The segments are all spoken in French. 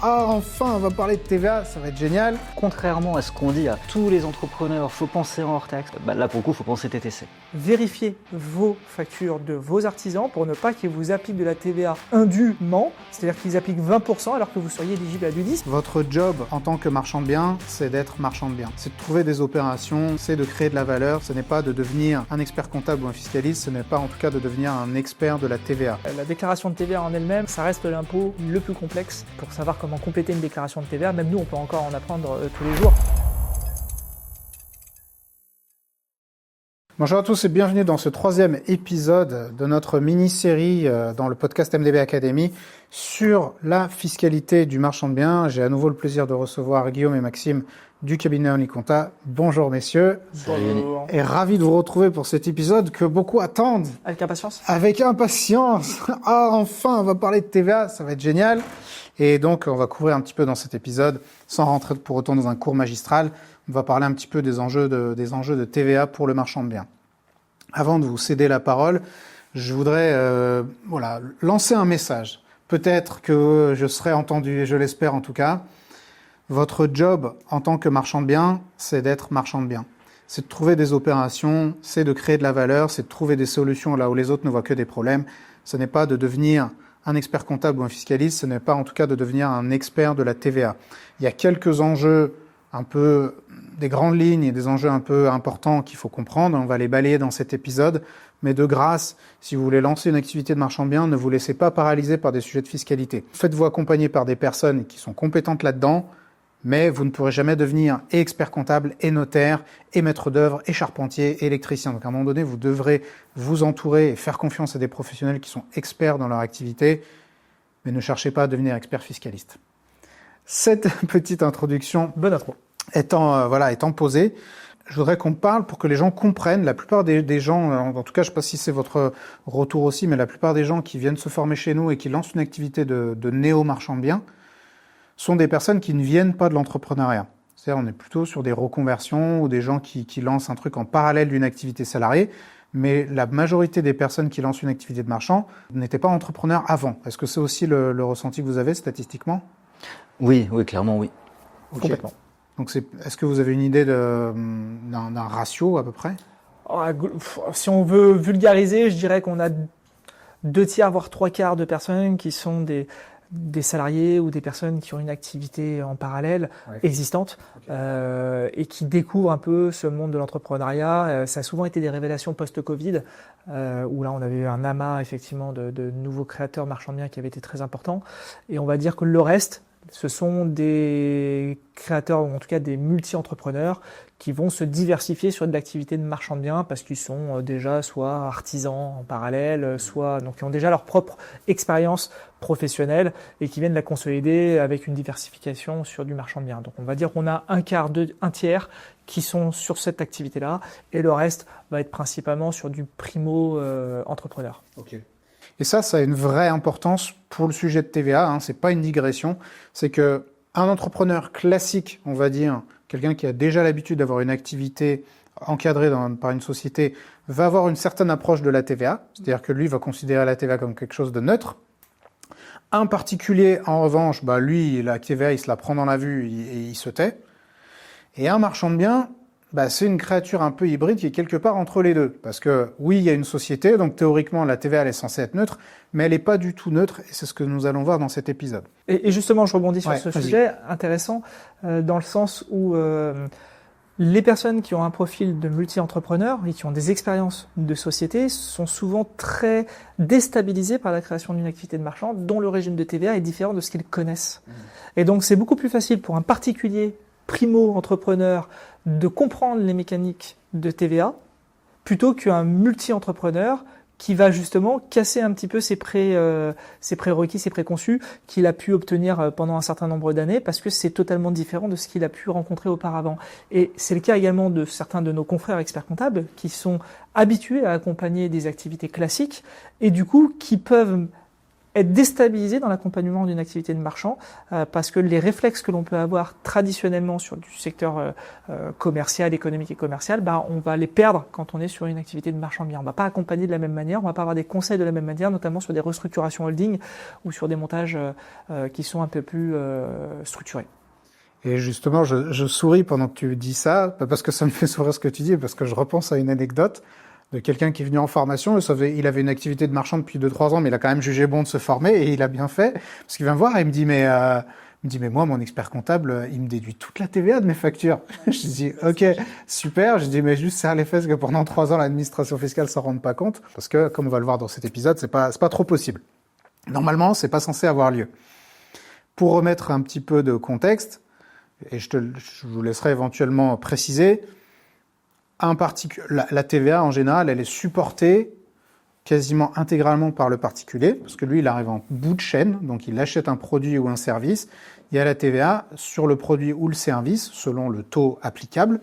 Ah, enfin, on va parler de TVA, ça va être génial. Contrairement à ce qu'on dit à tous les entrepreneurs, faut penser en hors taxe, là pour le coup, faut penser TTC. Vérifiez vos factures de vos artisans pour ne pas qu'ils vous appliquent de la TVA indûment, c'est-à-dire qu'ils appliquent 20% alors que vous seriez éligible à du 10%. Votre job en tant que marchand de biens, c'est d'être marchand de biens. C'est de trouver des opérations, c'est de créer de la valeur. Ce n'est pas de devenir un expert comptable ou un fiscaliste, ce n'est pas en tout cas de devenir un expert de la TVA. La déclaration de TVA en elle-même, ça reste l'impôt le plus complexe pour savoir comment compléter une déclaration de TVA. Même nous, on peut encore en apprendre tous les jours. Bonjour à tous et bienvenue dans ce troisième épisode de notre mini-série dans le podcast MDB Academy sur la fiscalité du marchand de biens. J'ai à nouveau le plaisir de recevoir Guillaume et Maxime du cabinet Only-Compta. Bonjour messieurs. Bonjour. Et ravi de vous retrouver pour cet épisode que beaucoup attendent. Avec impatience. Avec impatience. Ah, enfin, on va parler de TVA, ça va être génial. Et donc, on va couvrir un petit peu dans cet épisode, sans rentrer pour autant dans un cours magistral. On va parler un petit peu des enjeux de TVA pour le marchand de biens. Avant de vous céder la parole, je voudrais lancer un message. Peut-être que je serai entendu, et je l'espère en tout cas. Votre job en tant que marchand de biens, c'est d'être marchand de biens. C'est de trouver des opérations, c'est de créer de la valeur, c'est de trouver des solutions là où les autres ne voient que des problèmes. Ce n'est pas de devenir un expert comptable ou un fiscaliste, ce n'est pas en tout cas de devenir un expert de la TVA. Il y a quelques enjeux un peu, des grandes lignes et des enjeux un peu importants qu'il faut comprendre. On va les balayer dans cet épisode. Mais de grâce, si vous voulez lancer une activité de marchand de biens, ne vous laissez pas paralyser par des sujets de fiscalité. Faites-vous accompagner par des personnes qui sont compétentes là-dedans, mais vous ne pourrez jamais devenir et expert comptable, et notaire, et maître d'œuvre, et charpentier, et électricien. Donc à un moment donné, vous devrez vous entourer et faire confiance à des professionnels qui sont experts dans leur activité, mais ne cherchez pas à devenir expert fiscaliste. Cette petite introduction, Bonne intro. étant posée, je voudrais qu'on parle pour que les gens comprennent. La plupart des gens, en tout cas, je ne sais pas si c'est votre retour aussi, mais la plupart des gens qui viennent se former chez nous et qui lancent une activité de néo-marchand de biens sont des personnes qui ne viennent pas de l'entrepreneuriat. C'est-à-dire, on est plutôt sur des reconversions ou des gens qui lancent un truc en parallèle d'une activité salariée. Mais la majorité des personnes qui lancent une activité de marchand n'étaient pas entrepreneurs avant. Est-ce que c'est aussi le ressenti que vous avez statistiquement ? Oui, clairement oui. Okay. Complètement. Donc, est-ce que vous avez une idée d'un ratio à peu près ? Si on veut vulgariser, je dirais qu'on a 2/3 voire 3/4 de personnes qui sont des salariés ou des personnes qui ont une activité en parallèle existante et qui découvrent un peu ce monde de l'entrepreneuriat. Ça a souvent été des révélations post-Covid où là on avait eu un amas effectivement de nouveaux créateurs marchands de biens qui avaient été très importants. Et on va dire que le reste, ce sont des créateurs, ou en tout cas des multi-entrepreneurs qui vont se diversifier sur de l'activité de marchand de biens parce qu'ils sont déjà soit artisans en parallèle, soit donc qui ont déjà leur propre expérience professionnelle et qui viennent la consolider avec une diversification sur du marchand de biens. Donc on va dire qu'on a un tiers qui sont sur cette activité-là et le reste va être principalement sur du primo-entrepreneur. Ok. Et ça a une vraie importance pour le sujet de TVA, c'est pas une digression, c'est que un entrepreneur classique, on va dire, quelqu'un qui a déjà l'habitude d'avoir une activité encadrée par une société, va avoir une certaine approche de la TVA, c'est-à-dire que lui va considérer la TVA comme quelque chose de neutre. Un particulier, en revanche, lui, la TVA, il se la prend dans la vue et il se tait. Et un marchand de biens, c'est une créature un peu hybride qui est quelque part entre les deux. Parce que oui, il y a une société, donc théoriquement, la TVA, elle est censée être neutre, mais elle n'est pas du tout neutre, et c'est ce que nous allons voir dans cet épisode. Et justement, je rebondis sur ce vas-y. sujet intéressant, dans le sens où les personnes qui ont un profil de multi-entrepreneurs et qui ont des expériences de société sont souvent très déstabilisées par la création d'une activité de marchand dont le régime de TVA est différent de ce qu'ils connaissent. Et donc, c'est beaucoup plus facile pour un particulier primo-entrepreneur de comprendre les mécaniques de TVA plutôt qu'un multi-entrepreneur qui va justement casser un petit peu ses prérequis, ses préconçus qu'il a pu obtenir pendant un certain nombre d'années parce que c'est totalement différent de ce qu'il a pu rencontrer auparavant. Et c'est le cas également de certains de nos confrères experts comptables qui sont habitués à accompagner des activités classiques et du coup qui peuvent être déstabilisé dans l'accompagnement d'une activité de marchand parce que les réflexes que l'on peut avoir traditionnellement sur du secteur commercial, économique et commercial, on va les perdre quand on est sur une activité de marchand de biens. On ne va pas accompagner de la même manière, on ne va pas avoir des conseils de la même manière, notamment sur des restructurations holding ou sur des montages qui sont un peu plus structurés. Et justement, je souris pendant que tu dis ça, pas parce que ça me fait sourire ce que tu dis, parce que je repense à une anecdote de quelqu'un qui est venu en formation. Il avait une activité de marchand depuis 2-3 ans, mais il a quand même jugé bon de se former et il a bien fait. Parce qu'il vient me voir et il me dit, mais moi, mon expert comptable, il me déduit toute la TVA de mes factures. Je dis, ok, super. Je dis, mais juste serre les fesses que pendant 3 ans, l'administration fiscale s'en rende pas compte. Parce que, comme on va le voir dans cet épisode, c'est pas trop possible. Normalement, c'est pas censé avoir lieu. Pour remettre un petit peu de contexte, et je vous laisserai éventuellement préciser, la TVA, en général, elle est supportée quasiment intégralement par le particulier, parce que lui, il arrive en bout de chaîne, donc il achète un produit ou un service, il y a la TVA sur le produit ou le service, selon le taux applicable,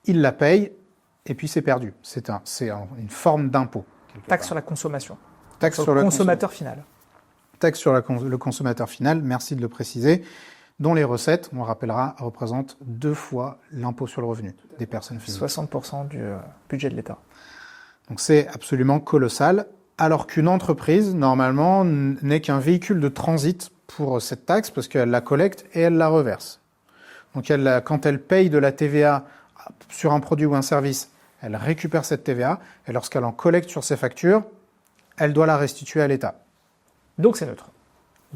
il la paye, et puis c'est perdu. C'est une forme d'impôt. Taxe sur la consommation. Taxe sur le consommateur final. Taxe sur le consommateur final, merci de le préciser, dont les recettes, on le rappellera, représentent 2 fois l'impôt sur le revenu des personnes physiques. 60% du budget de l'État. Donc c'est absolument colossal, alors qu'une entreprise, normalement, n'est qu'un véhicule de transit pour cette taxe, parce qu'elle la collecte et elle la reverse. Donc quand elle paye de la TVA sur un produit ou un service, elle récupère cette TVA, et lorsqu'elle en collecte sur ses factures, elle doit la restituer à l'État. Donc c'est neutre,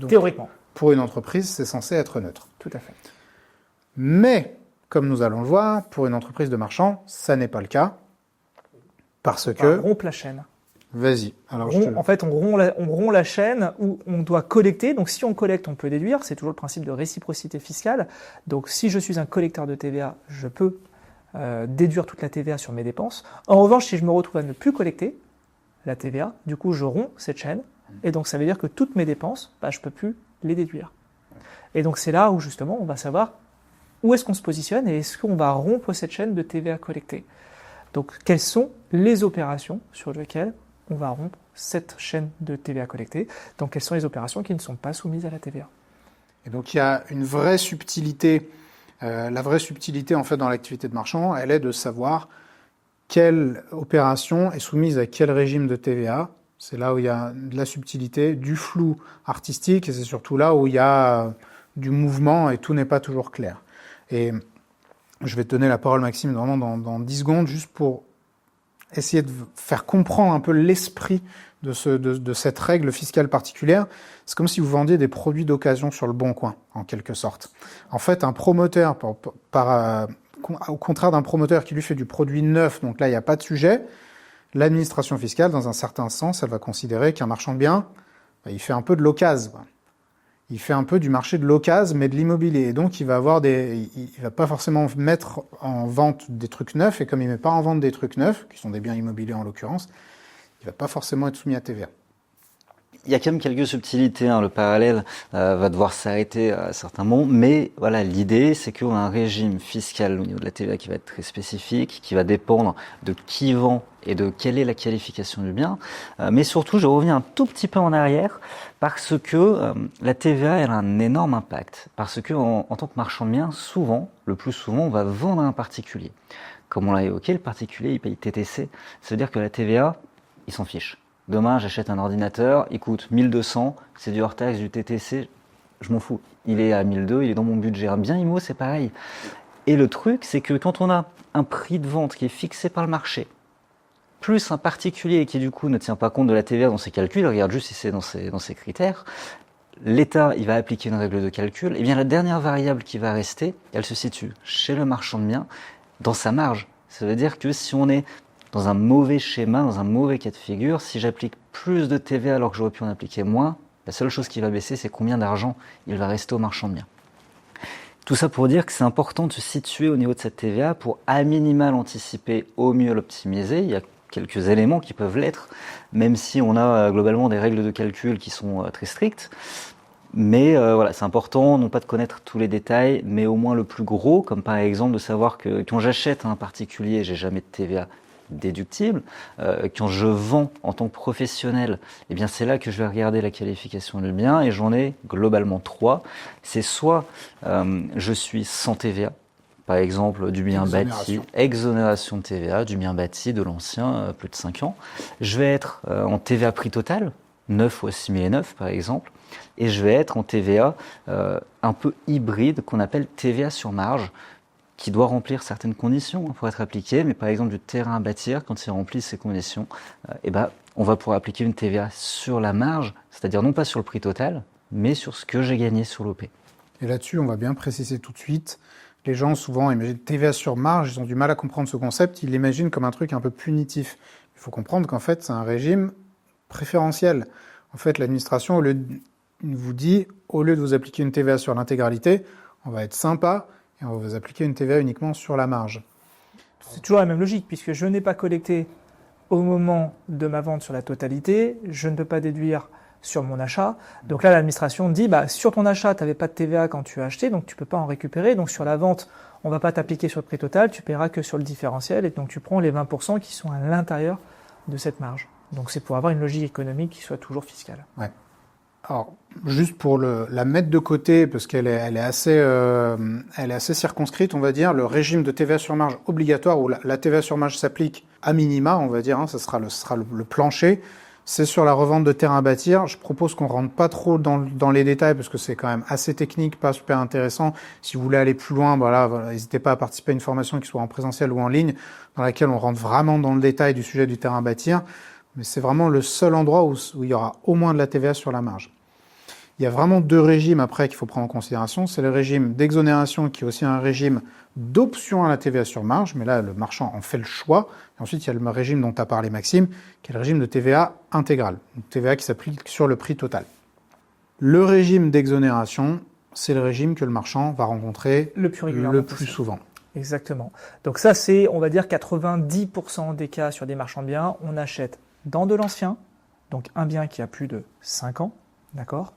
théoriquement. Pour une entreprise, c'est censé être neutre. Tout à fait. Mais, comme nous allons le voir, pour une entreprise de marchand, ça n'est pas le cas. Parce que... On rompt la chaîne. Vas-y. Alors, En fait, on rompt la chaîne où on doit collecter. Donc, si on collecte, on peut déduire. C'est toujours le principe de réciprocité fiscale. Donc, si je suis un collecteur de TVA, je peux déduire toute la TVA sur mes dépenses. En revanche, si je me retrouve à ne plus collecter la TVA, du coup, je romps cette chaîne. Et donc, ça veut dire que toutes mes dépenses, je ne peux plus les déduire. Et donc, c'est là où, justement, on va savoir où est-ce qu'on se positionne et est-ce qu'on va rompre cette chaîne de TVA collectée. Donc, quelles sont les opérations sur lesquelles on va rompre cette chaîne de TVA collectée? Donc, quelles sont les opérations qui ne sont pas soumises à la TVA? Et donc, il y a une vraie subtilité. La vraie subtilité, en fait, dans l'activité de marchand, elle est de savoir quelle opération est soumise à quel régime de TVA. C'est là où il y a de la subtilité, du flou artistique, et c'est surtout là où il y a du mouvement et tout n'est pas toujours clair. Et je vais te donner la parole, Maxime, vraiment dans 10 secondes, juste pour essayer de faire comprendre un peu l'esprit de cette règle fiscale particulière. C'est comme si vous vendiez des produits d'occasion sur le bon coin, en quelque sorte. En fait, un promoteur, au contraire d'un promoteur qui lui fait du produit neuf, donc là, il n'y a pas de sujet, l'administration fiscale, dans un certain sens, elle va considérer qu'un marchand de biens, il fait un peu de l'occasion. Il fait un peu du marché de l'occasion, mais de l'immobilier. Et donc, il va pas forcément mettre en vente des trucs neufs. Et comme il met pas en vente des trucs neufs, qui sont des biens immobiliers en l'occurrence, il va pas forcément être soumis à TVA. Il y a quand même quelques subtilités, le parallèle va devoir s'arrêter à certains moments, mais voilà, l'idée c'est qu'on a un régime fiscal au niveau de la TVA qui va être très spécifique, qui va dépendre de qui vend et de quelle est la qualification du bien, mais surtout je reviens un tout petit peu en arrière parce que la TVA elle a un énorme impact, parce que en tant que marchand de biens, le plus souvent on va vendre à un particulier. Comme on l'a évoqué, le particulier il paye TTC, ça veut dire que la TVA, il s'en fiche. Demain, j'achète un ordinateur, il coûte 1200, c'est du hors-taxe, du TTC, je m'en fous. Il est à 1200, il est dans mon budget. Un bien IMO, c'est pareil. Et le truc, c'est que quand on a un prix de vente qui est fixé par le marché, plus un particulier qui, du coup, ne tient pas compte de la TVA dans ses calculs, il regarde juste si c'est dans ses critères, l'État, il va appliquer une règle de calcul, et bien la dernière variable qui va rester, elle se situe chez le marchand de biens, dans sa marge. Ça veut dire que si on est dans un mauvais schéma, dans un mauvais cas de figure, si j'applique plus de TVA alors que j'aurais pu en appliquer moins, la seule chose qui va baisser, c'est combien d'argent il va rester au marchand de biens. Tout ça pour dire que c'est important de se situer au niveau de cette TVA pour à minima l'anticiper, au mieux l'optimiser. Il y a quelques éléments qui peuvent l'être, même si on a globalement des règles de calcul qui sont très strictes. Mais voilà, c'est important non pas de connaître tous les détails, mais au moins le plus gros, comme par exemple de savoir que quand j'achète à un particulier, j'ai jamais de TVA déductible. Quand je vends en tant que professionnel, eh bien c'est là que je vais regarder la qualification du bien et j'en ai globalement 3. C'est soit je suis sans TVA, par exemple du bien bâti, exonération de TVA, du bien bâti de l'ancien, plus de 5 ans. Je vais être en TVA prix total, 9 fois 6009 par exemple, et je vais être en TVA un peu hybride qu'on appelle TVA sur marge, qui doit remplir certaines conditions pour être appliqué, mais par exemple du terrain à bâtir, quand il remplit ces conditions, on va pouvoir appliquer une TVA sur la marge, c'est-à-dire non pas sur le prix total, mais sur ce que j'ai gagné sur l'OP. Et là-dessus, on va bien préciser tout de suite. Les gens, souvent, imaginent TVA sur marge, ils ont du mal à comprendre ce concept, ils l'imaginent comme un truc un peu punitif. Il faut comprendre qu'en fait, c'est un régime préférentiel. En fait, l'administration vous dit, au lieu de vous appliquer une TVA sur l'intégralité, on va être sympa et on va vous appliquer une TVA uniquement sur la marge. C'est toujours la même logique, puisque je n'ai pas collecté au moment de ma vente sur la totalité, je ne peux pas déduire sur mon achat. Donc là, l'administration dit, sur ton achat, tu n'avais pas de TVA quand tu as acheté, donc tu ne peux pas en récupérer. Donc sur la vente, on ne va pas t'appliquer sur le prix total, tu paieras que sur le différentiel, et donc tu prends les 20% qui sont à l'intérieur de cette marge. Donc c'est pour avoir une logique économique qui soit toujours fiscale. Ouais. Alors, juste pour la mettre de côté, parce qu'elle est assez circonscrite, on va dire, le régime de TVA sur marge obligatoire, où la TVA sur marge s'applique à minima, on va dire, ce sera le plancher, c'est sur la revente de terrain à bâtir. Je propose qu'on rentre pas trop dans les détails, parce que c'est quand même assez technique, pas super intéressant. Si vous voulez aller plus loin, voilà, n'hésitez pas à participer à une formation qui soit en présentiel ou en ligne, dans laquelle on rentre vraiment dans le détail du sujet du terrain à bâtir. Mais c'est vraiment le seul endroit où il y aura au moins de la TVA sur la marge. Il y a vraiment 2 régimes après qu'il faut prendre en considération. C'est le régime d'exonération qui est aussi un régime d'option à la TVA sur marge, mais là, le marchand en fait le choix. Et ensuite, il y a le régime dont a parlé Maxime, qui est le régime de TVA intégrale, une TVA qui s'applique sur le prix total. Le régime d'exonération, c'est le régime que le marchand va rencontrer le plus souvent. Exactement. Donc ça, c'est, on va dire, 90% des cas sur des marchands de biens. On achète dans de l'ancien, donc un bien qui a plus de 5 ans, d'accord,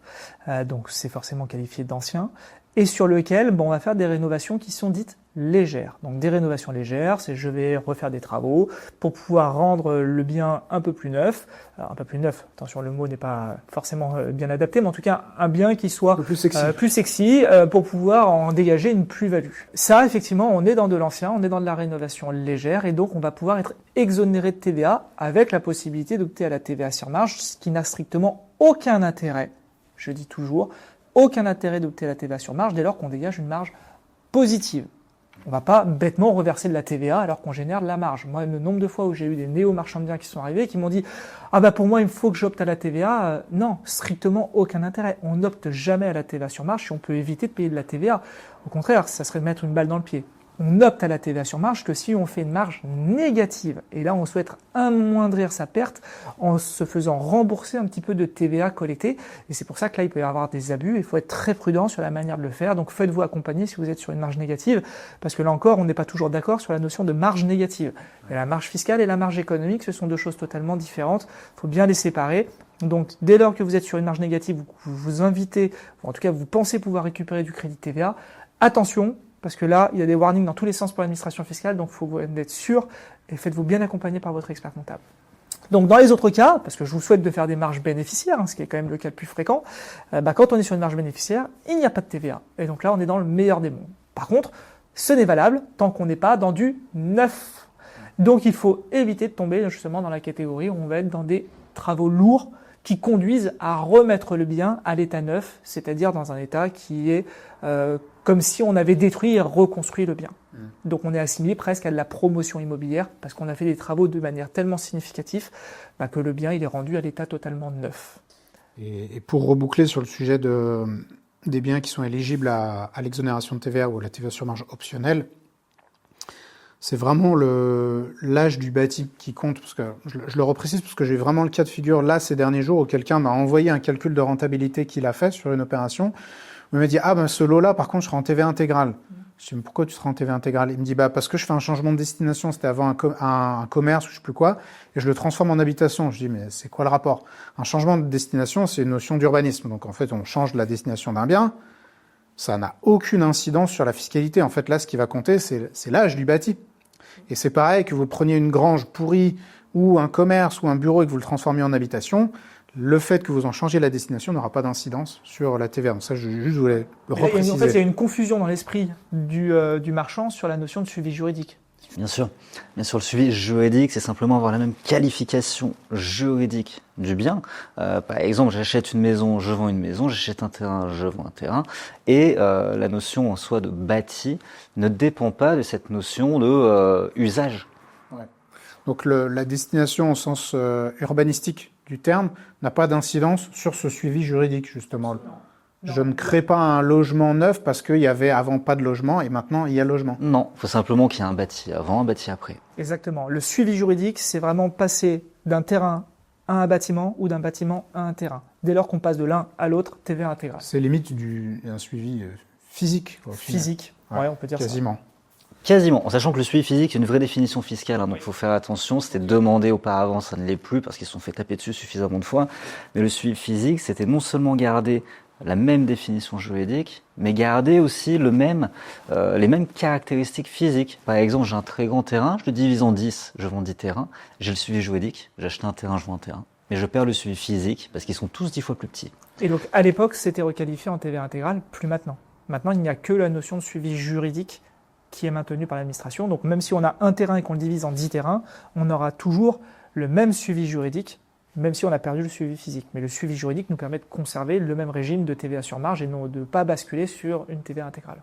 donc c'est forcément qualifié d'ancien, et sur lequel on va faire des rénovations qui sont dites légères. Donc des rénovations légères, c'est je vais refaire des travaux pour pouvoir rendre le bien un peu plus neuf. Alors un peu plus neuf, attention, le mot n'est pas forcément bien adapté, mais en tout cas un bien qui soit plus sexy, pour pouvoir en dégager une plus-value. Ça, effectivement, on est dans de l'ancien, on est dans de la rénovation légère, et donc on va pouvoir être exonéré de TVA avec la possibilité d'opter à la TVA sur marge, ce qui n'a strictement aucun intérêt, je dis toujours, aucun intérêt d'opter à la TVA sur marge dès lors qu'on dégage une marge positive. On ne va pas bêtement reverser de la TVA alors qu'on génère de la marge. Moi, le nombre de fois où j'ai eu des néo-marchands de biens qui sont arrivés et qui m'ont dit « Ah pour moi, il faut que j'opte à la TVA », non, strictement aucun intérêt. On n'opte jamais à la TVA sur marge si on peut éviter de payer de la TVA. Au contraire, ça serait de mettre une balle dans le pied. On opte à la TVA sur marge que si on fait une marge négative. Et là, on souhaite amoindrir sa perte en se faisant rembourser un petit peu de TVA collectée. Et c'est pour ça que là, il peut y avoir des abus. Il faut être très prudent sur la manière de le faire. Donc, faites-vous accompagner si vous êtes sur une marge négative. Parce que là encore, on n'est pas toujours d'accord sur la notion de marge négative. Et la marge fiscale et la marge économique, ce sont 2 choses totalement différentes. Il faut bien les séparer. Donc, dès lors que vous êtes sur une marge négative, vous vous invitez, ou en tout cas, vous pensez pouvoir récupérer du crédit TVA, attention, parce que là, il y a des warnings dans tous les sens pour l'administration fiscale, donc il faut être sûr et faites-vous bien accompagner par votre expert comptable. Donc dans les autres cas, parce que je vous souhaite de faire des marges bénéficiaires, ce qui est quand même le cas le plus fréquent, quand on est sur une marge bénéficiaire, il n'y a pas de TVA. Et donc là, on est dans le meilleur des mondes. Par contre, ce n'est valable tant qu'on n'est pas dans du neuf. Donc il faut éviter de tomber justement dans la catégorie où on va être dans des travaux lourds qui conduisent à remettre le bien à l'état neuf, c'est-à-dire dans un état qui est comme si on avait détruit et reconstruit le bien. Donc on est assimilé presque à de la promotion immobilière parce qu'on a fait des travaux de manière tellement significative que le bien il est rendu à l'état totalement neuf. Et pour reboucler sur le sujet des biens qui sont éligibles à l'exonération de TVA ou à la TVA sur marge optionnelle, c'est vraiment l'âge du bâti qui compte, parce que je le reprécise parce que j'ai vraiment le cas de figure là ces derniers jours où quelqu'un m'a envoyé un calcul de rentabilité qu'il a fait sur une opération. Il m'a dit ce lot-là par contre je serai en TVA intégrale. Je lui ai dit pourquoi tu seras en TVA intégrale? Il me dit parce que je fais un changement de destination, c'était avant un commerce ou je sais plus quoi, et je le transforme en habitation. Je dis mais c'est quoi le rapport? Un changement de destination, c'est une notion d'urbanisme. Donc en fait on change la destination d'un bien. Ça n'a aucune incidence sur la fiscalité. En fait, là, ce qui va compter, c'est l'âge du bâti. Et c'est pareil que vous preniez une grange pourrie ou un commerce ou un bureau et que vous le transformiez en habitation, le fait que vous en changiez la destination n'aura pas d'incidence sur la TVA. Donc ça, je voulais le repréciser. En fait, il y a une confusion dans l'esprit du marchand sur la notion de suivi juridique. Bien sûr, le suivi juridique, c'est simplement avoir la même qualification juridique du bien. Par exemple, j'achète une maison, je vends une maison, j'achète un terrain, je vends un terrain. Et la notion en soi de bâti ne dépend pas de cette notion de usage. Ouais. Donc la destination au sens urbanistique du terme n'a pas d'incidence sur ce suivi juridique, justement. Non. Je ne crée pas un logement neuf parce qu'il y avait avant pas de logement et maintenant il y a logement. Non, il faut simplement qu'il y ait un bâti avant, un bâti après. Exactement. Le suivi juridique, c'est vraiment passer d'un terrain à un bâtiment ou d'un bâtiment à un terrain. Dès lors qu'on passe de l'un à l'autre, TVA intégrale. C'est limite un suivi physique. Physique, ouais, on peut dire quasiment. Ça. Quasiment, en sachant que le suivi physique est une vraie définition fiscale, donc il faut faire attention, c'était demandé auparavant, ça ne l'est plus parce qu'ils se sont fait taper dessus suffisamment de fois, mais le suivi physique, c'était non seulement garder la même définition juridique, mais garder aussi les mêmes caractéristiques physiques. Par exemple, j'ai un très grand terrain, je le divise en 10, je vends 10 terrains, j'ai le suivi juridique, j'achète un terrain, je vends un terrain, mais je perds le suivi physique parce qu'ils sont tous 10 fois plus petits. Et donc à l'époque, c'était requalifié en TVA intégrale, plus maintenant. Maintenant, il n'y a que la notion de suivi juridique qui est maintenue par l'administration. Donc même si on a un terrain et qu'on le divise en 10 terrains, on aura toujours le même suivi juridique, même si on a perdu le suivi physique. Mais le suivi juridique nous permet de conserver le même régime de TVA sur marge et non de ne pas basculer sur une TVA intégrale.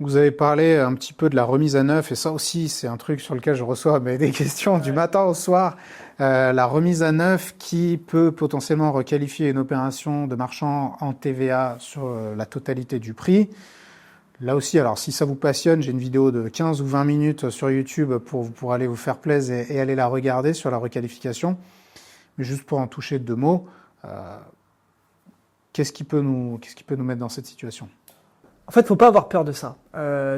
Vous avez parlé un petit peu de la remise à neuf, et ça aussi, c'est un truc sur lequel je reçois des questions du matin au soir. La remise à neuf qui peut potentiellement requalifier une opération de marchand en TVA sur la totalité du prix. Là aussi, alors si ça vous passionne, j'ai une vidéo de 15 ou 20 minutes sur YouTube pour aller vous faire plaisir et aller la regarder sur la requalification. Mais juste pour en toucher 2 mots, qu'est-ce qui peut nous mettre dans cette situation ? En fait, il ne faut pas avoir peur de ça.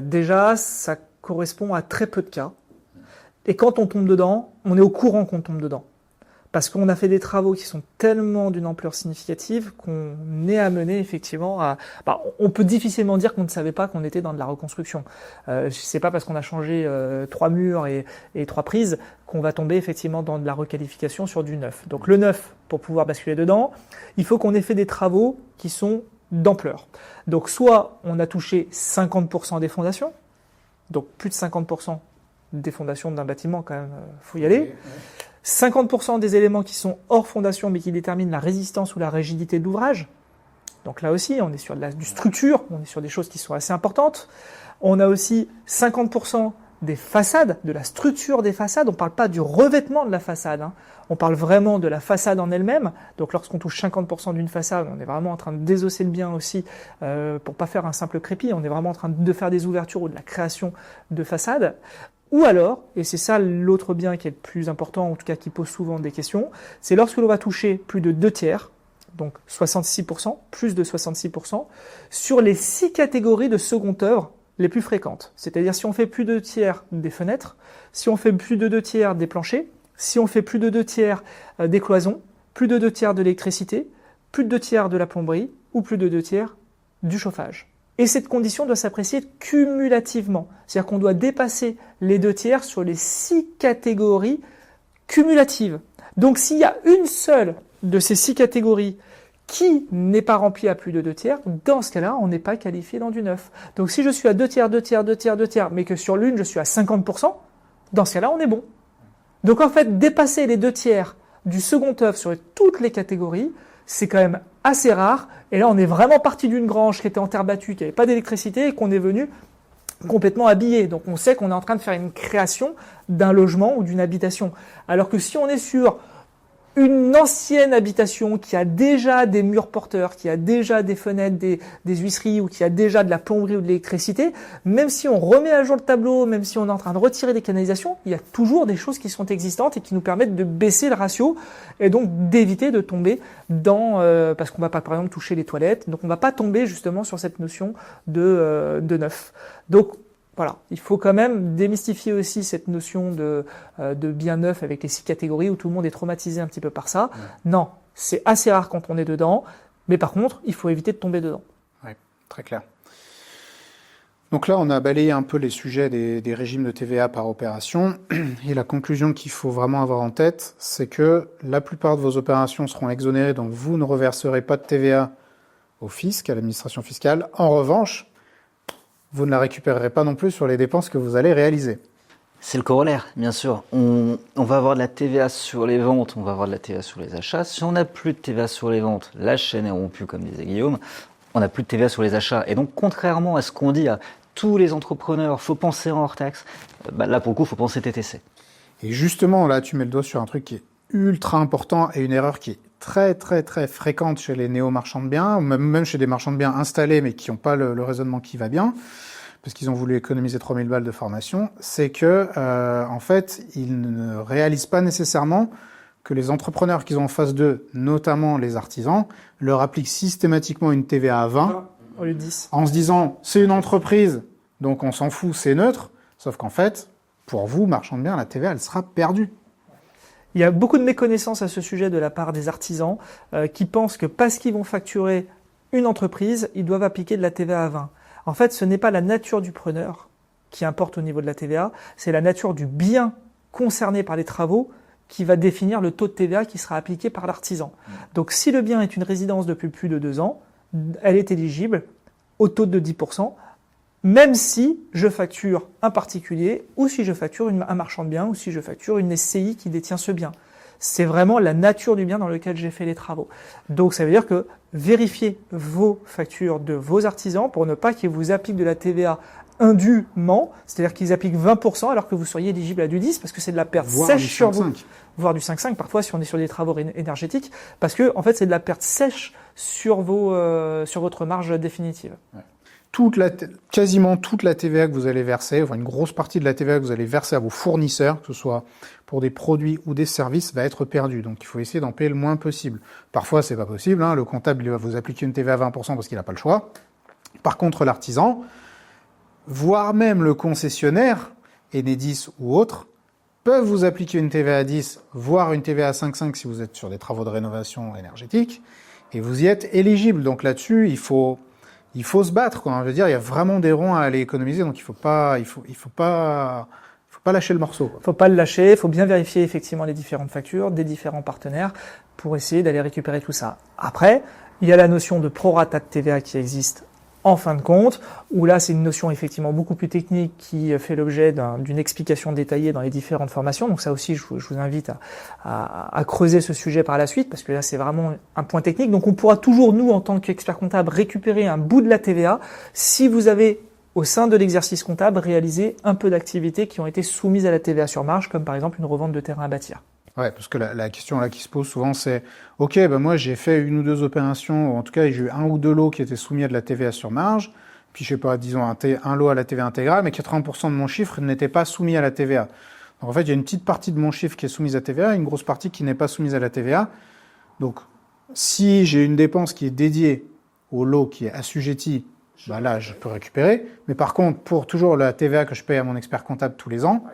Déjà, ça correspond à très peu de cas. Et quand on tombe dedans, on est au courant qu'on tombe dedans. Parce qu'on a fait des travaux qui sont tellement d'une ampleur significative qu'on est amené effectivement à... on peut difficilement dire qu'on ne savait pas qu'on était dans de la reconstruction. C'est pas parce qu'on a changé 3 murs et 3 prises qu'on va tomber effectivement dans de la requalification sur du neuf. Donc le neuf, pour pouvoir basculer dedans, il faut qu'on ait fait des travaux qui sont d'ampleur. Donc soit on a touché 50% des fondations, donc plus de 50% des fondations d'un bâtiment quand même, faut y aller. 50% des éléments qui sont hors fondation mais qui déterminent la résistance ou la rigidité de l'ouvrage. Donc là aussi, on est sur du structure, on est sur des choses qui sont assez importantes. On a aussi 50% des façades, de la structure des façades. On ne parle pas du revêtement de la façade, hein. On parle vraiment de la façade en elle-même. Donc lorsqu'on touche 50% d'une façade, on est vraiment en train de désosser le bien aussi pour pas faire un simple crépi. On est vraiment en train de faire des ouvertures ou de la création de façades. Ou alors, et c'est ça l'autre bien qui est le plus important, en tout cas qui pose souvent des questions, c'est lorsque l'on va toucher plus de 2 tiers, donc 66%, plus de 66%, sur les 6 catégories de seconde œuvre les plus fréquentes. C'est-à-dire si on fait plus de 2 tiers des fenêtres, si on fait plus de 2 tiers des planchers, si on fait plus de 2 tiers des cloisons, plus de 2 tiers de l'électricité, plus de 2 tiers de la plomberie, ou plus de 2 tiers du chauffage. Et cette condition doit s'apprécier cumulativement. C'est-à-dire qu'on doit dépasser les 2 tiers sur les 6 catégories cumulatives. Donc s'il y a une seule de ces 6 catégories qui n'est pas remplie à plus de 2 tiers, dans ce cas-là, on n'est pas qualifié dans du neuf. Donc si je suis à 2 tiers, 2 tiers, 2 tiers, 2 tiers, mais que sur l'une je suis à 50%, dans ce cas-là, on est bon. Donc en fait, dépasser les 2 tiers du second œuvre sur toutes les catégories, c'est quand même assez rare. Et là, on est vraiment parti d'une grange qui était en terre battue, qui n'avait pas d'électricité et qu'on est venu complètement habillé. Donc on sait qu'on est en train de faire une création d'un logement ou d'une habitation. Alors que si on est sur une ancienne habitation qui a déjà des murs porteurs, qui a déjà des fenêtres, des huisseries ou qui a déjà de la plomberie ou de l'électricité, même si on remet à jour le tableau, même si on est en train de retirer des canalisations, il y a toujours des choses qui sont existantes et qui nous permettent de baisser le ratio et donc d'éviter de tomber dans... parce qu'on va pas par exemple toucher les toilettes, donc on va pas tomber justement sur cette notion de neuf. Donc voilà, il faut quand même démystifier aussi cette notion de bien neuf avec les 6 catégories où tout le monde est traumatisé un petit peu par ça. Ouais. Non, c'est assez rare quand on est dedans, mais par contre, il faut éviter de tomber dedans. Oui, très clair. Donc là, on a balayé un peu les sujets des régimes de TVA par opération. Et la conclusion qu'il faut vraiment avoir en tête, c'est que la plupart de vos opérations seront exonérées, donc vous ne reverserez pas de TVA au fisc, à l'administration fiscale. En revanche, vous ne la récupérerez pas non plus sur les dépenses que vous allez réaliser. C'est le corollaire, bien sûr. On va avoir de la TVA sur les ventes, on va avoir de la TVA sur les achats. Si on n'a plus de TVA sur les ventes, la chaîne est rompue, comme disait Guillaume, on n'a plus de TVA sur les achats. Et donc, contrairement à ce qu'on dit à tous les entrepreneurs, faut penser en hors taxe, là, pour le coup, faut penser TTC. Et justement, là, tu mets le doigt sur un truc qui est ultra important et une erreur qui est très, très, très fréquente chez les néo-marchands de biens, ou même chez des marchands de biens installés, mais qui n'ont pas le raisonnement qui va bien, parce qu'ils ont voulu économiser 3000 balles de formation, c'est que, en fait, ils ne réalisent pas nécessairement que les entrepreneurs qu'ils ont en face d'eux, notamment les artisans, leur appliquent systématiquement une TVA à 20, au lieu de 10. En se disant, c'est une entreprise, donc on s'en fout, c'est neutre, sauf qu'en fait, pour vous, marchand de biens, la TVA, elle sera perdue. Il y a beaucoup de méconnaissances à ce sujet de la part des artisans qui pensent que parce qu'ils vont facturer une entreprise, ils doivent appliquer de la TVA à 20. En fait, ce n'est pas la nature du preneur qui importe au niveau de la TVA, c'est la nature du bien concerné par les travaux qui va définir le taux de TVA qui sera appliqué par l'artisan. Donc si le bien est une résidence depuis plus de 2 ans, elle est éligible au taux de 10%, même si je facture un particulier, ou si je facture un marchand de biens, ou si je facture une SCI qui détient ce bien. C'est vraiment la nature du bien dans lequel j'ai fait les travaux. Donc ça veut dire que vérifiez vos factures de vos artisans pour ne pas qu'ils vous appliquent de la TVA indûment, c'est-à-dire qu'ils appliquent 20% alors que vous seriez éligible à du 10 parce que c'est de la perte sèche sur vous, voire du 5,5 parfois si on est sur des travaux énergétiques, parce que en fait c'est de la perte sèche sur votre marge définitive. Ouais. Quasiment toute la TVA que vous allez verser, enfin une grosse partie de la TVA que vous allez verser à vos fournisseurs, que ce soit pour des produits ou des services, va être perdue. Donc il faut essayer d'en payer le moins possible. Parfois c'est pas possible, le comptable il va vous appliquer une TVA à 20% parce qu'il n'a pas le choix. Par contre l'artisan, voire même le concessionnaire, Enedis ou autre, peuvent vous appliquer une TVA à 10, voire une TVA à 5,5 si vous êtes sur des travaux de rénovation énergétique, et vous y êtes éligible. Donc là-dessus, il faut se battre, quoi. Je veux dire, il y a vraiment des ronds à aller économiser, donc il faut pas lâcher le morceau, quoi. Faut pas le lâcher, il faut bien vérifier effectivement les différentes factures des différents partenaires pour essayer d'aller récupérer tout ça. Après, il y a la notion de prorata de TVA qui existe en fin de compte, où là c'est une notion effectivement beaucoup plus technique qui fait l'objet d'une explication détaillée dans les différentes formations. Donc ça aussi, je vous invite à creuser ce sujet par la suite, parce que là c'est vraiment un point technique. Donc on pourra toujours, nous, en tant qu'experts comptables, récupérer un bout de la TVA si vous avez, au sein de l'exercice comptable, réalisé un peu d'activités qui ont été soumises à la TVA sur marge, comme par exemple une revente de terrain à bâtir. Ouais, parce que la question là qui se pose souvent, c'est ok, moi j'ai fait 1 ou 2 opérations, ou en tout cas j'ai eu 1 ou 2 lots qui étaient soumis à de la TVA sur marge, puis je sais pas, disons un lot à la TVA intégrale, mais 80% de mon chiffre n'était pas soumis à la TVA. Donc en fait, il y a une petite partie de mon chiffre qui est soumise à TVA, et une grosse partie qui n'est pas soumise à la TVA. Donc si j'ai une dépense qui est dédiée au lot qui est assujetti, là je peux récupérer. Mais par contre, pour toujours la TVA que je paye à mon expert comptable tous les ans,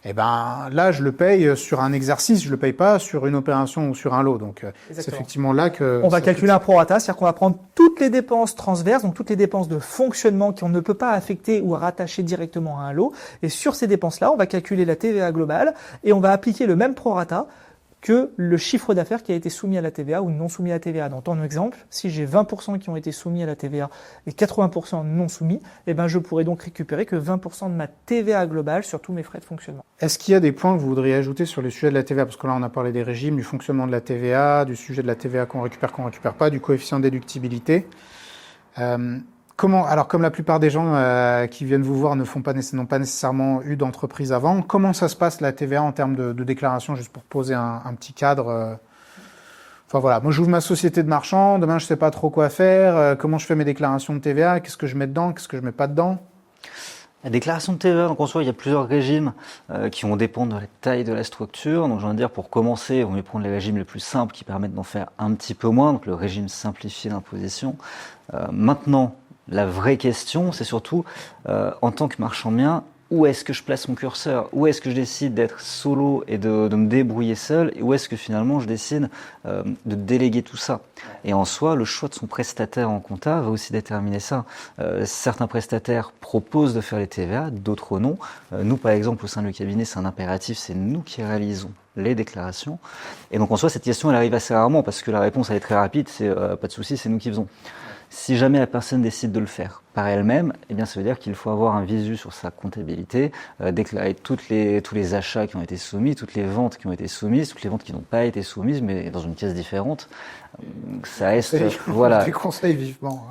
là, je le paye sur un exercice, je le paye pas sur une opération ou sur un lot. Donc, c'est effectivement là que... On va calculer un prorata, c'est-à-dire qu'on va prendre toutes les dépenses transverses, donc toutes les dépenses de fonctionnement qu'on ne peut pas affecter ou rattacher directement à un lot. Et sur ces dépenses-là, on va calculer la TVA globale et on va appliquer le même prorata que le chiffre d'affaires qui a été soumis à la TVA ou non soumis à la TVA. Dans ton exemple, si j'ai 20% qui ont été soumis à la TVA et 80% non soumis, je pourrais donc récupérer que 20% de ma TVA globale sur tous mes frais de fonctionnement. Est-ce qu'il y a des points que vous voudriez ajouter sur le sujet de la TVA? Parce que là, on a parlé des régimes, du fonctionnement de la TVA, du sujet de la TVA qu'on récupère pas, du coefficient de déductibilité. Comme la plupart des gens qui viennent vous voir n'ont pas nécessairement eu d'entreprise avant, comment ça se passe la TVA en termes de déclaration, juste pour poser un petit cadre Enfin voilà, moi j'ouvre ma société de marchand, demain je sais pas trop quoi faire, comment je fais mes déclarations de TVA, qu'est-ce que je mets dedans, qu'est-ce que je mets pas dedans? La déclaration de TVA, donc en soi, il y a plusieurs régimes qui vont dépendre de la taille de la structure. Donc, je veux dire, pour commencer, on va prendre les régimes les plus simples qui permettent d'en faire un petit peu moins, donc le régime simplifié d'imposition. Maintenant, la vraie question, c'est surtout, en tant que marchand de biens, où est-ce que je place mon curseur, où est-ce que je décide d'être solo et de me débrouiller seul, et où est-ce que finalement je décide de déléguer tout ça. Et en soi, le choix de son prestataire en compta va aussi déterminer ça. Certains prestataires proposent de faire les TVA, d'autres non. Nous, par exemple, au sein du cabinet, c'est un impératif, c'est nous qui réalisons les déclarations. Et donc en soi, cette question, elle arrive assez rarement, parce que la réponse, elle est très rapide, c'est pas de souci, c'est nous qui faisons. Si jamais la personne décide de le faire par elle-même, eh bien, ça veut dire qu'il faut avoir un visu sur sa comptabilité, déclarer tous les achats qui ont été soumis, toutes les ventes qui ont été soumises, toutes les ventes qui n'ont pas été soumises, mais dans une caisse différente. Ça reste, voilà. Je déconseille vivement.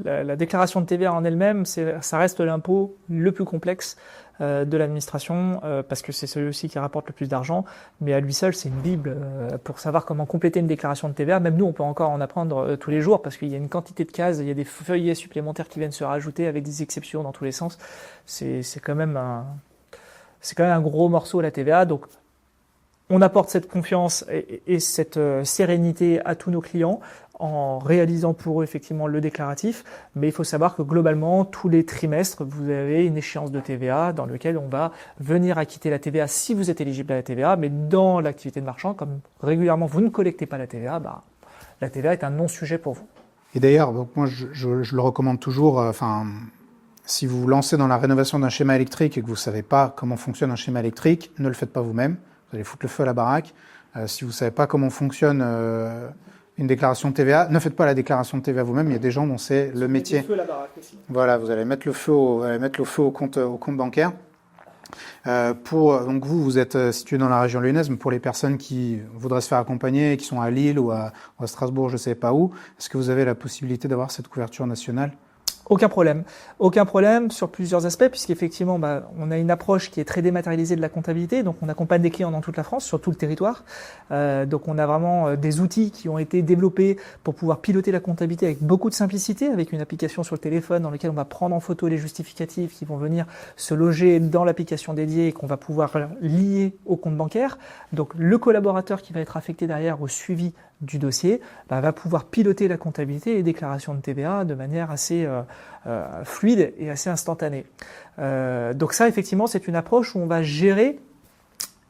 La déclaration de TVA en elle-même, ça reste l'impôt le plus complexe de l'administration parce que c'est celui aussi qui rapporte le plus d'argent, mais à lui seul c'est une bible pour savoir comment compléter une déclaration de TVA. Même nous on peut encore en apprendre tous les jours parce qu'il y a une quantité de cases, il y a des feuillets supplémentaires qui viennent se rajouter avec des exceptions dans tous les sens. C'est quand même un gros morceau la TVA. Donc on apporte cette confiance et cette sérénité à tous nos clients en réalisant pour eux effectivement le déclaratif, mais il faut savoir que globalement, tous les trimestres, vous avez une échéance de TVA dans laquelle on va venir acquitter la TVA si vous êtes éligible à la TVA, mais dans l'activité de marchand, comme régulièrement vous ne collectez pas la TVA, la TVA est un non-sujet pour vous. Et d'ailleurs, donc moi je le recommande toujours, si vous vous lancez dans la rénovation d'un schéma électrique et que vous ne savez pas comment fonctionne un schéma électrique, ne le faites pas vous-même, vous allez foutre le feu à la baraque. Si vous ne savez pas comment fonctionne une déclaration de TVA, ne faites pas la déclaration de TVA vous-même. Il y a des gens dont c'est le métier. Le feu à la baraque aussi. Voilà, vous allez mettre le feu au compte bancaire. Donc vous êtes situé dans la région lyonnaise, mais pour les personnes qui voudraient se faire accompagner, qui sont à Lille ou à Strasbourg, je ne sais pas où, est-ce que vous avez la possibilité d'avoir cette couverture nationale ? Aucun problème sur plusieurs aspects, puisqu'effectivement, on a une approche qui est très dématérialisée de la comptabilité, donc on accompagne des clients dans toute la France, sur tout le territoire. Donc on a vraiment des outils qui ont été développés pour pouvoir piloter la comptabilité avec beaucoup de simplicité, avec une application sur le téléphone dans laquelle on va prendre en photo les justificatifs qui vont venir se loger dans l'application dédiée et qu'on va pouvoir lier au compte bancaire. Donc le collaborateur qui va être affecté derrière au suivi du dossier va pouvoir piloter la comptabilité et les déclarations de TVA de manière assez fluide et assez instantanée. Donc ça, effectivement, c'est une approche où on va gérer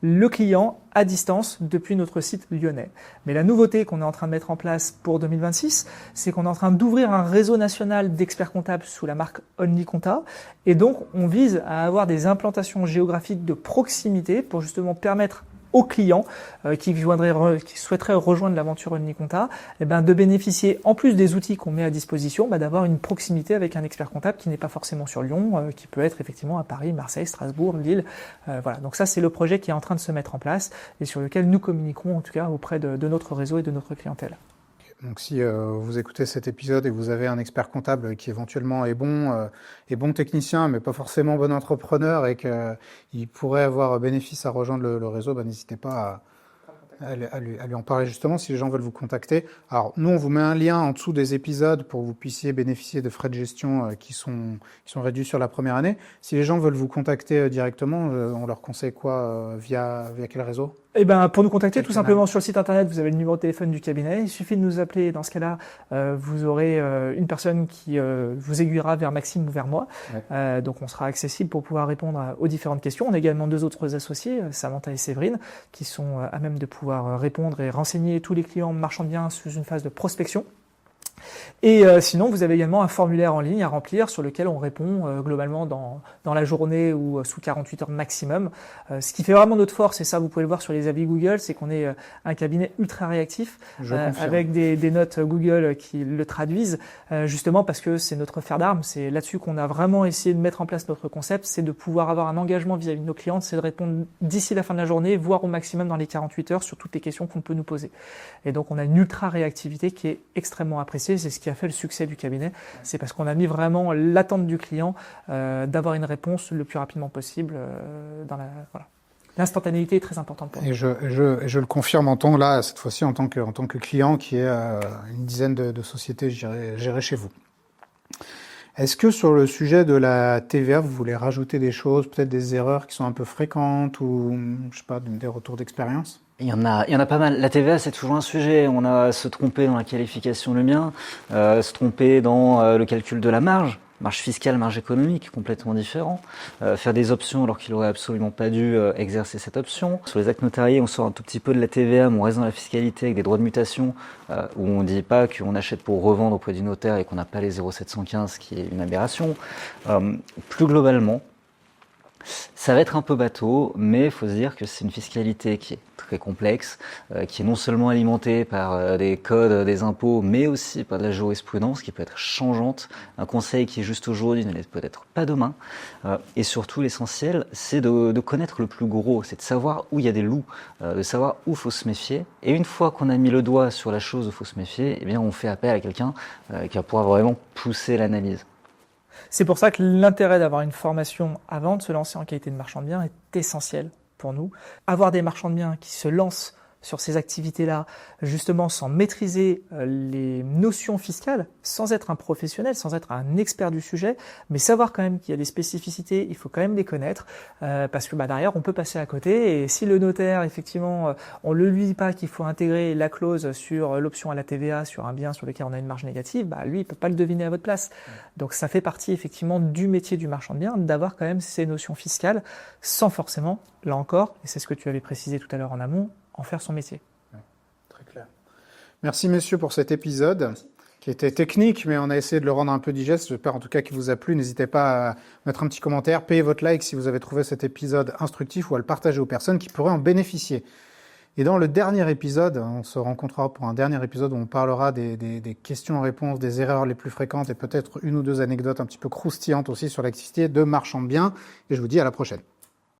le client à distance depuis notre site lyonnais. Mais la nouveauté qu'on est en train de mettre en place pour 2026, c'est qu'on est en train d'ouvrir un réseau national d'experts comptables sous la marque OnlyConta. Et donc, on vise à avoir des implantations géographiques de proximité pour justement permettre aux clients qui souhaiteraient rejoindre l'aventure OnlyConta, de bénéficier, en plus des outils qu'on met à disposition, d'avoir une proximité avec un expert comptable qui n'est pas forcément sur Lyon, qui peut être effectivement à Paris, Marseille, Strasbourg, Lille. Voilà. Donc ça, c'est le projet qui est en train de se mettre en place et sur lequel nous communiquons en tout cas auprès de notre réseau et de notre clientèle. Donc si vous écoutez cet épisode et vous avez un expert comptable qui éventuellement est bon technicien, mais pas forcément bon entrepreneur et qu'il pourrait avoir bénéfice à rejoindre le réseau, n'hésitez pas à lui en parler justement si les gens veulent vous contacter. Alors nous, on vous met un lien en dessous des épisodes pour que vous puissiez bénéficier de frais de gestion qui sont réduits sur la première année. Si les gens veulent vous contacter directement, on leur conseille quoi via quel réseau ? Pour nous contacter, tout simplement sur le site internet, vous avez le numéro de téléphone du cabinet. Il suffit de nous appeler. Dans ce cas-là, vous aurez une personne qui vous aiguillera vers Maxime ou vers moi. Ouais. Donc, on sera accessible pour pouvoir répondre aux différentes questions. On a également 2 autres associés, Samantha et Séverine, qui sont à même de pouvoir répondre et renseigner tous les clients marchands de biens sous une phase de prospection. Et sinon, vous avez également un formulaire en ligne à remplir sur lequel on répond globalement dans la journée ou sous 48 heures maximum. Ce qui fait vraiment notre force, et ça vous pouvez le voir sur les avis Google, c'est qu'on est un cabinet ultra réactif avec des notes Google qui le traduisent, justement parce que c'est notre fer d'arme. C'est là-dessus qu'on a vraiment essayé de mettre en place notre concept, c'est de pouvoir avoir un engagement vis-à-vis de nos clients, c'est de répondre d'ici la fin de la journée, voire au maximum dans les 48 heures sur toutes les questions qu'on peut nous poser. Et donc on a une ultra réactivité qui est extrêmement appréciée. C'est ce qui a fait le succès du cabinet. C'est parce qu'on a mis vraiment l'attente du client d'avoir une réponse le plus rapidement possible. Voilà. L'instantanéité est très importante pour nous. Et je le confirme cette fois-ci en tant que client qui est une dizaine de sociétés gérées chez vous. Est-ce que sur le sujet de la TVA, vous voulez rajouter des choses, peut-être des erreurs qui sont un peu fréquentes ou je sais pas, des retours d'expérience ? Il y en a pas mal. La TVA, c'est toujours un sujet. On a se tromper dans la qualification du bien, se tromper dans le calcul de la marge. marge fiscale, marge économique, complètement différent. Faire des options alors qu'il aurait absolument pas dû exercer cette option. Sur les actes notariés, on sort un tout petit peu de la TVA, mais on reste dans la fiscalité avec des droits de mutation, où on ne dit pas qu'on achète pour revendre auprès du notaire et qu'on n'a pas les 0,715, qui est une aberration. Plus globalement, ça va être un peu bateau, mais il faut se dire que c'est une fiscalité qui est très complexe, qui est non seulement alimentée par des codes, des impôts, mais aussi par de la jurisprudence qui peut être changeante. Un conseil qui est juste aujourd'hui ne l'est peut-être pas demain. Et surtout, l'essentiel, c'est de connaître le plus gros, c'est de savoir où il y a des loups, de savoir où il faut se méfier. Et une fois qu'on a mis le doigt sur la chose où il faut se méfier, eh bien, on fait appel à quelqu'un qui va pouvoir vraiment pousser l'analyse. C'est pour ça que l'intérêt d'avoir une formation avant de se lancer en qualité de marchand de biens est essentiel pour nous. Avoir des marchands de biens qui se lancent sur ces activités-là, justement sans maîtriser les notions fiscales, sans être un professionnel, sans être un expert du sujet, mais savoir quand même qu'il y a des spécificités, il faut quand même les connaître, parce que derrière on peut passer à côté, et si le notaire, effectivement, on ne lui dit pas qu'il faut intégrer la clause sur l'option à la TVA sur un bien sur lequel on a une marge négative, lui il peut pas le deviner à votre place. Donc ça fait partie effectivement du métier du marchand de biens, d'avoir quand même ces notions fiscales, sans forcément, là encore, et c'est ce que tu avais précisé tout à l'heure en amont, en faire son métier. Ouais, très clair. Merci messieurs pour cet épisode qui était technique, mais on a essayé de le rendre un peu digeste. J'espère en tout cas qu'il vous a plu. N'hésitez pas à mettre un petit commentaire, payez votre like si vous avez trouvé cet épisode instructif ou à le partager aux personnes qui pourraient en bénéficier. Et dans le dernier épisode, on se rencontrera pour un dernier épisode où on parlera des questions-réponses, des erreurs les plus fréquentes et peut-être une ou deux anecdotes un petit peu croustillantes aussi sur l'activité de marchand de biens. Et je vous dis à la prochaine.